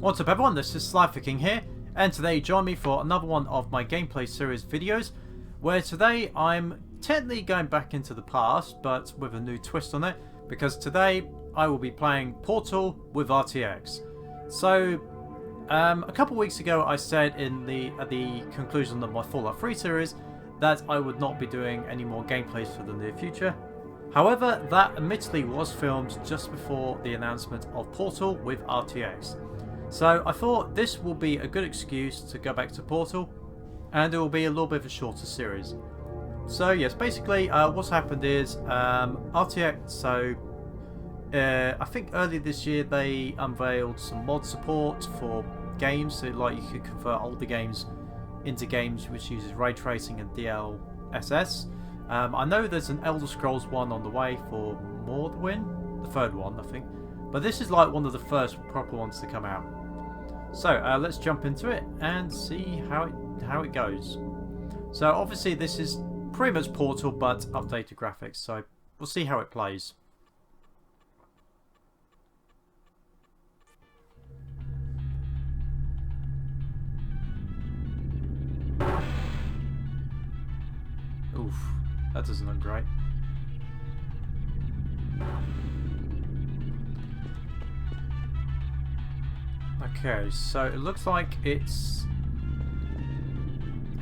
What's up everyone, this is SliferKing here, and today join me for another one of my gameplay series videos, where today I'm technically going back into the past, but with a new twist on it, because today I will be playing Portal with RTX. So, a couple weeks ago I said at the conclusion of my Fallout 3 series that I would not be doing any more gameplays for the near future. However, that admittedly was filmed just before the announcement of Portal with RTX. So I thought this will be a good excuse to go back to Portal, and it will be a little bit of a shorter series. So yes, basically what's happened is RTX, so I think earlier this year they unveiled some mod support for games, so like you could convert older games into games which uses ray tracing and DLSS. I know there's an Elder Scrolls one on the way for Morrowind, the third one I think, but this is like one of the first proper ones to come out. So let's jump into it and see how it goes. So obviously this is pretty much Portal but updated graphics, so we'll see how it plays. Oof, that doesn't look great. Okay, so it looks like it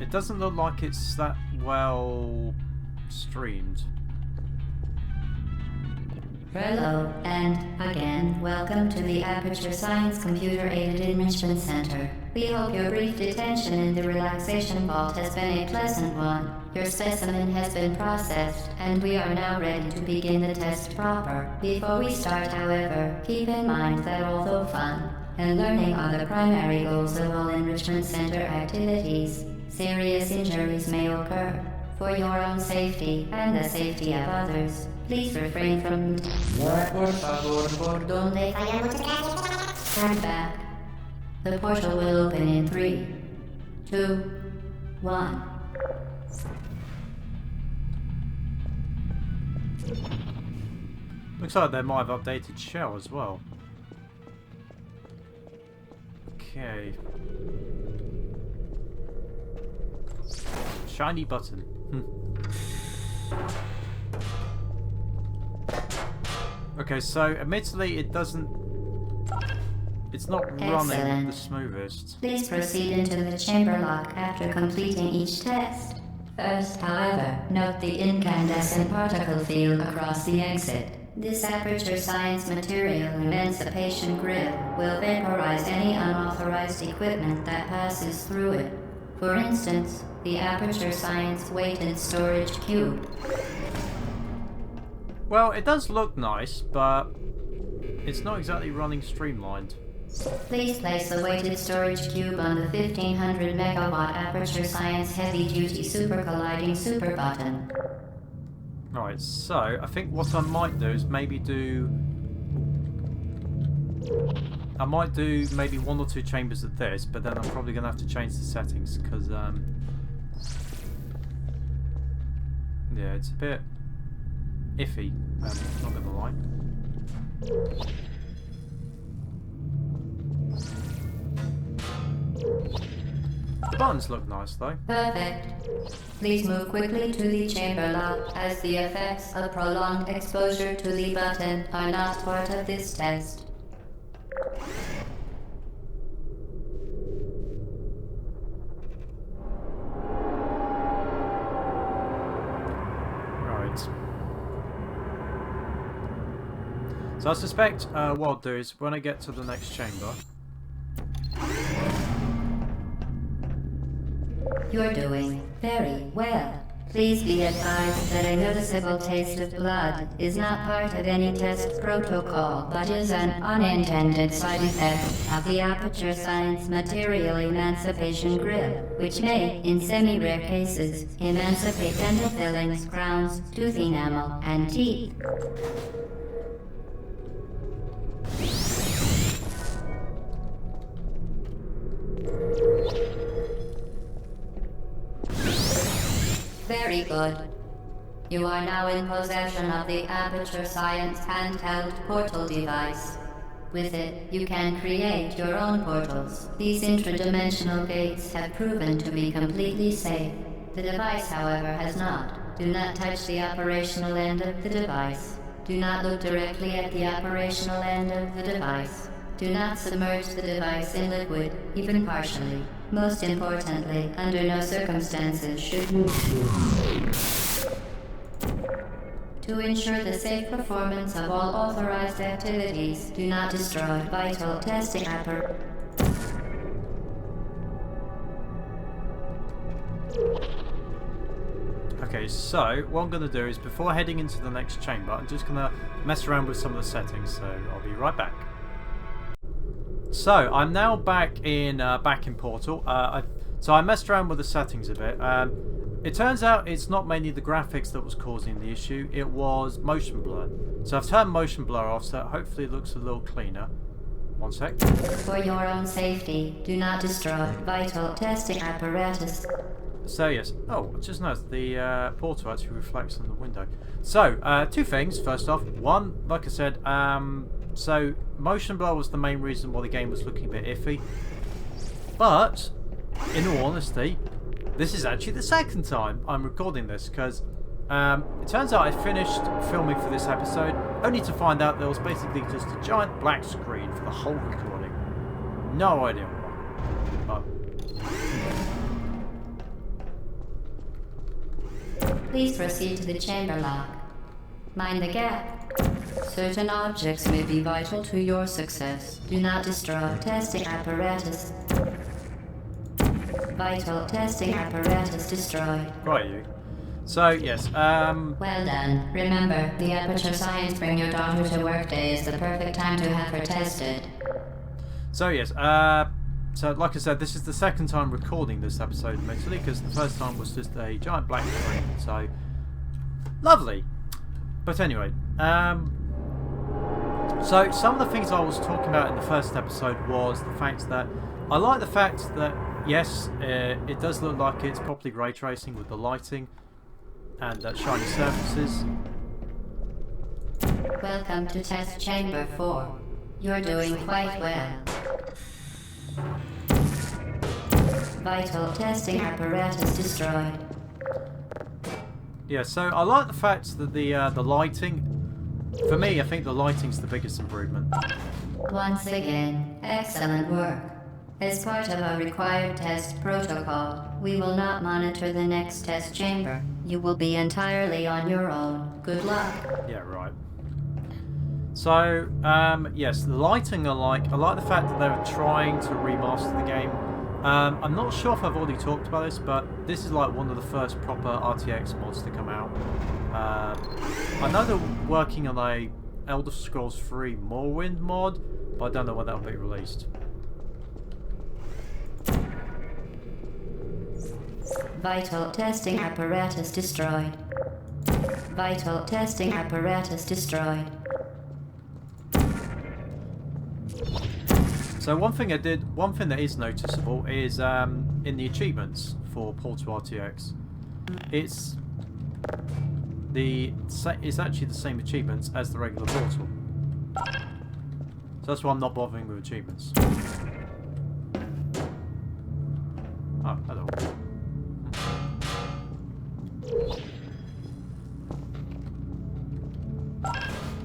doesn't look like it's that well streamed. Hello, and again, welcome to the Aperture Science Computer Aided Enrichment Center. We hope your brief detention in the relaxation vault has been a pleasant one. Your specimen has been processed, and we are now ready to begin the test proper. Before we start, however, keep in mind that although fun and learning are the primary goals of all Enrichment Center activities, serious injuries may occur. For your own safety and the safety of others, please refrain from Turn back. The portal will open in 3, 2, 1. Looks like they might have updated shell as well. Okay. Shiny button. Okay, so admittedly it's not running the smoothest. Please proceed into the chamber lock after completing each test. First, however, note the incandescent particle field across the exit. This Aperture Science Material Emancipation Grid will vaporize any unauthorized equipment that passes through it. For instance, the Aperture Science Weighted Storage Cube. Well, it does look nice, but it's not exactly running streamlined. Please place the weighted storage cube on the 1500 megawatt Aperture Science Heavy Duty Super Colliding Super Button. Right, so I think what I might do is maybe do maybe 1 or 2 chambers of this, but then I'm probably going to have to change the settings because yeah, it's a bit iffy, not going to lie. The buttons look nice though. Perfect. Please move quickly to the chamber lock, as the effects of prolonged exposure to the button are not part of this test. Right. So I suspect what I'll do is when I get to the next chamber. You're doing very well. Please be advised that a noticeable taste of blood is not part of any test protocol, but is an unintended side effect of the Aperture Science Material Emancipation Grid, which may, in semi-rare cases, emancipate dental fillings, crowns, tooth enamel, and teeth. Very good. You are now in possession of the Aperture Science handheld portal device. With it, you can create your own portals. These intradimensional gates have proven to be completely safe. The device, however, has not. Do not touch the operational end of the device. Do not look directly at the operational end of the device. Do not submerge the device in liquid, even partially. Most importantly, under no circumstances should you... To ensure the safe performance of all authorized activities, do not destroy vital testing apparatus. Okay, so what I'm going to do is, before heading into the next chamber, I'm just going to mess around with some of the settings, so I'll be right back. So, I'm now back in Portal. So I messed around with the settings a bit. It turns out it's not mainly the graphics that was causing the issue, it was motion blur. So I've turned motion blur off, so hopefully it looks a little cleaner. One sec. For your own safety, do not destroy vital testing apparatus. So yes, I just noticed the portal actually reflects on the window. So, two things, first off. One, like I said, so motion blur was the main reason why the game was looking a bit iffy. But, in all honesty, this is actually the second time I'm recording this, because it turns out I finished filming for this episode only to find out there was basically just a giant black screen for the whole recording. No idea why. Please proceed to the chamber lock. Mind the gap. Certain objects may be vital to your success. Do not destroy testing apparatus. Vital testing apparatus destroyed. Right, you. So, yes, Well done. Remember, the Aperture Science Bring Your Daughter to Work Day is the perfect time to have her tested. So, yes, so like I said, this is the second time recording this episode, admittedly, because the first time was just a giant black screen, so... Lovely! But anyway, so some of the things I was talking about in the first episode was the fact that I like the fact that, yes, it does look like it's properly ray tracing with the lighting and shiny surfaces. Welcome to Test Chamber 4. You're doing quite well. Vital testing apparatus destroyed. Yeah, so I like the fact that the lighting, for me, I think the lighting's the biggest improvement. Once again, excellent work. As part of our required test protocol, we will not monitor the next test chamber. You will be entirely on your own. Good luck. Yeah, right. So, yes, the lighting I like the fact that they're trying to remaster the game. I'm not sure if I've already talked about this, but this is like one of the first proper RTX mods to come out. I know they're working on a Elder Scrolls 3 Morrowind mod, but I don't know when that'll be released. Vital testing apparatus destroyed. Vital testing apparatus destroyed. So one thing that is noticeable is in the achievements for Portal RTX. It's actually the same achievements as the regular Portal. So that's why I'm not bothering with achievements. Oh, hello.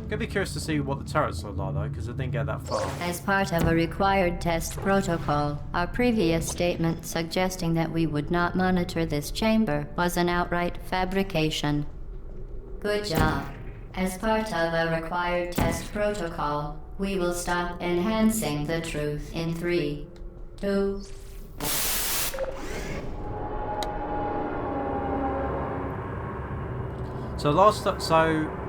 Gonna be curious to see what the turrets look like though, because I didn't get that far. As part of a required test protocol, our previous statement suggesting that we would not monitor this chamber was an outright fabrication. Good job. As part of a required test protocol, we will stop enhancing the truth in 3, 2... So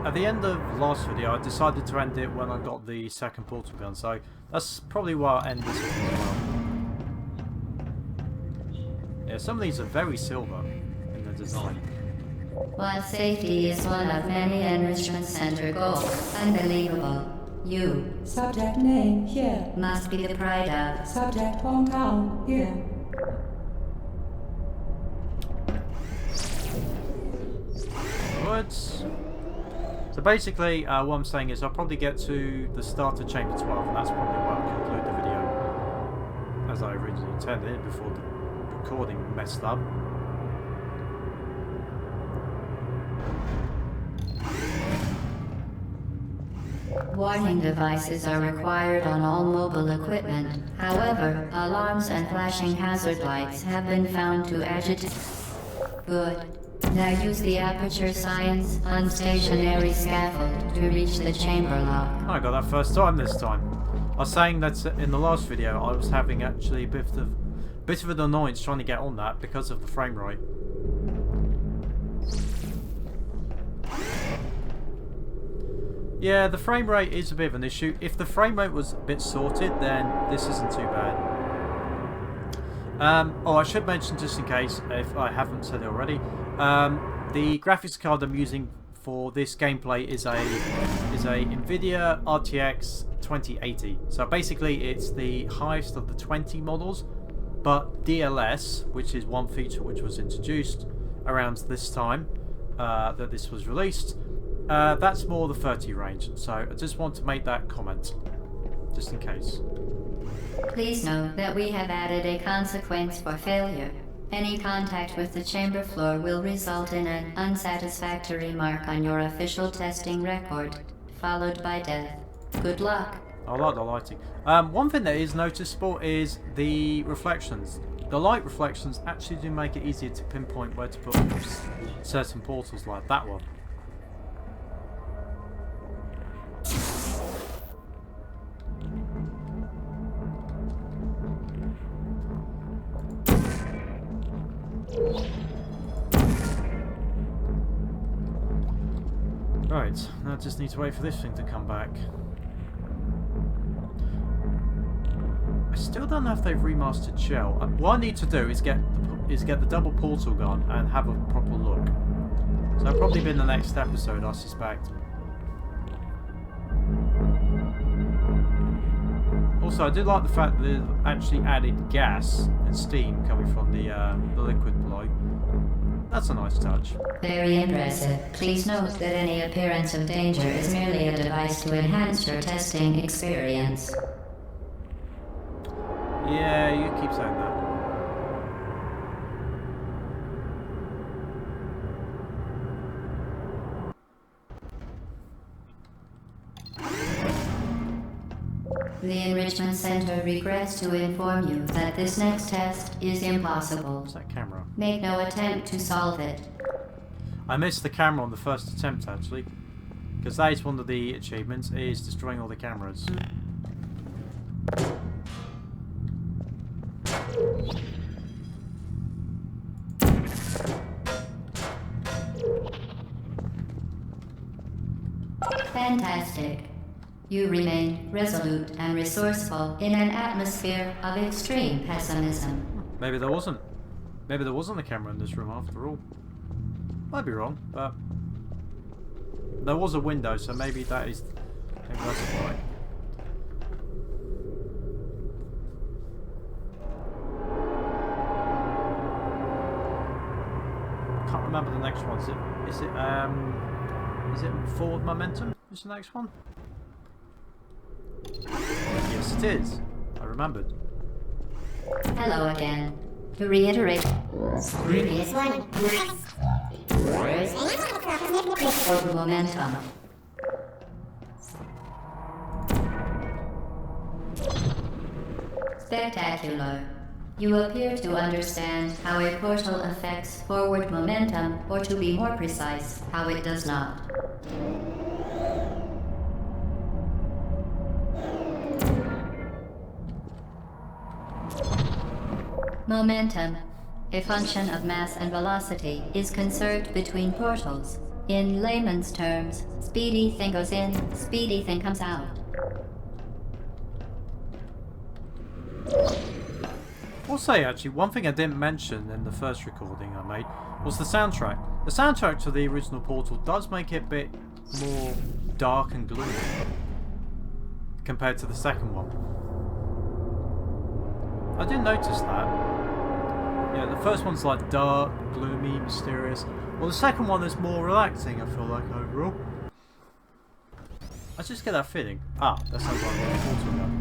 at the end of last video, I decided to end it when I got the second portal gun. So that's probably why I'll end this one as well. Yeah, some of these are very silver in the design. While safety is one of many enrichment center goals, unbelievable. You, Subject name here. must be the pride of. Subject hometown here. Woods. So basically, what I'm saying is I'll probably get to the start of Chamber 12, and that's probably where I'll conclude the video as I originally intended before the recording messed up. Warning devices are required on all mobile equipment. However, alarms and flashing hazard lights have been found to agitate. Good. Now use the Aperture Science unstationary scaffold to reach the chamber lock. I got that first time this time. I was saying that in the last video I was having actually a bit of an annoyance trying to get on that because of the frame rate. Yeah, the frame rate is a bit of an issue. If the frame rate was a bit sorted, then this isn't too bad. Oh, I should mention, just in case, if I haven't said it already, the graphics card I'm using for this gameplay is a NVIDIA RTX 2080. So basically, it's the highest of the 20 models, but DLS, which is one feature which was introduced around this time that this was released. That's more the 30 range, so I just want to make that comment, just in case. Please note that we have added a consequence for failure. Any contact with the chamber floor will result in an unsatisfactory mark on your official testing record, followed by death. Good luck. I like the lighting. One thing that is noticeable is the reflections. The light reflections actually do make it easier to pinpoint where to put certain portals like that one. Right, now I just need to wait for this thing to come back. I still don't know if they've remastered Shell. What I need to do is get the double portal gun and have a proper look. So that'll probably be in the next episode, I suspect. Also, I do like the fact that they've actually added gas and steam coming from the liquid below. That's a nice touch. Very impressive. Please note that any appearance of danger is merely a device to enhance your testing experience. Yeah, you keep saying that. The Enrichment Center regrets to inform you that this next test is impossible. What's that camera? Make no attempt to solve it. I missed the camera on the first attempt, actually. Because that is one of the achievements, is destroying all the cameras. Fantastic. You remain resolute and resourceful in an atmosphere of extreme pessimism. Maybe there wasn't. Maybe there wasn't a camera in this room after all. Might be wrong, but there was a window, so maybe that's why. Can't remember the next one. Is it forward momentum? Is the next one? Yes, it is. I remembered. Hello again. To reiterate, previous one. Forward momentum. Spectacular. You appear to understand how a portal affects forward momentum, or to be more precise, how it does not. Momentum, a function of mass and velocity, is conserved between portals. In layman's terms, speedy thing goes in, speedy thing comes out. I'll say, actually, one thing I didn't mention in the first recording I made was the soundtrack. The soundtrack to the original Portal does make it a bit more dark and gloomy compared to the second one. I did notice that. Yeah, the first one's like dark, gloomy, mysterious. Well, the second one is more relaxing, I feel like, overall. I just get that feeling. Ah, that sounds like a portal gun.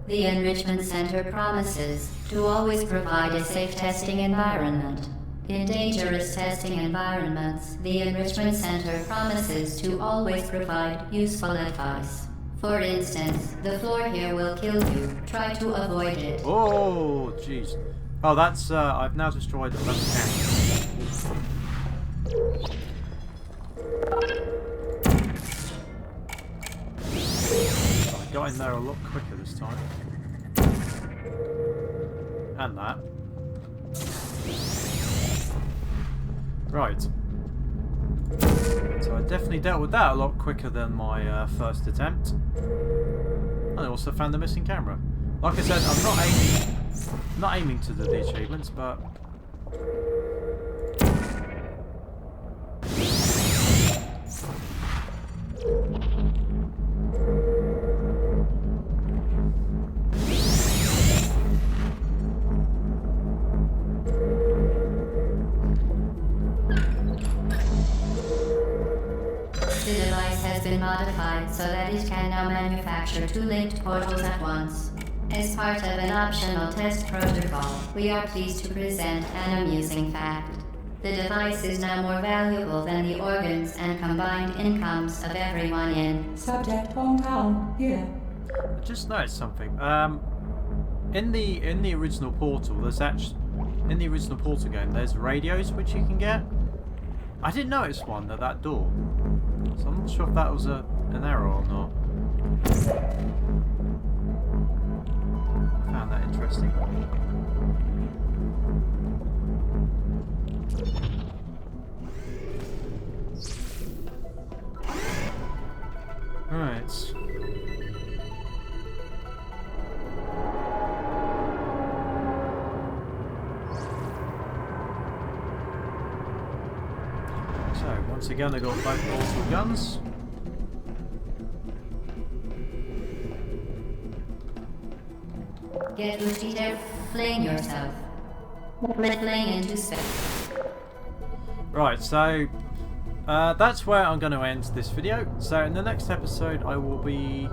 The Enrichment Center promises to always provide a safe testing environment. In dangerous testing environments, the Enrichment Center promises to always provide useful advice. For instance, the floor here will kill you. Try to avoid it. Oh, jeez. Oh, that's, I've now destroyed 11 cameras. I got in there a lot quicker this time. And that. Right. So I definitely dealt with that a lot quicker than my first attempt. And I also found the missing camera. Like I said, I'm not aiming to do the achievements, but The device has been modified so that it can now manufacture 2 linked portals at once. As part of an optional test protocol, we are pleased to present an amusing fact. The device is now more valuable than the organs and combined incomes of everyone in. Subject hometown here. I just noticed something. In the original Portal, in the original Portal game, there's radios which you can get. I didn't notice one at that door, so I'm not sure if that was an error or not. Found that interesting. Right. So, once again, I got both portal guns. Get Lucy there, fling yourself. Fling into space. Right, so that's where I'm going to end this video. So in the next episode I will be...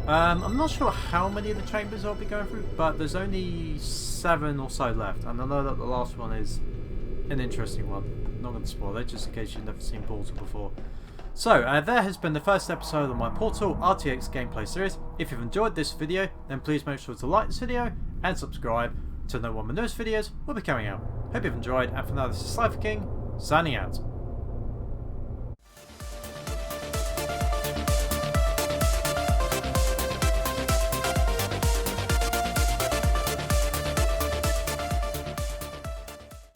I'm not sure how many of the chambers I'll be going through, but there's only 7 or so left. And I know that the last one is an interesting one. I'm not going to spoil it, just in case you've never seen Portal before. So, there has been the first episode of my Portal RTX gameplay series. If you've enjoyed this video, then please make sure to like this video and subscribe to know when my newest videos will be coming out. Hope you've enjoyed, and for now this is SliferKing, signing out.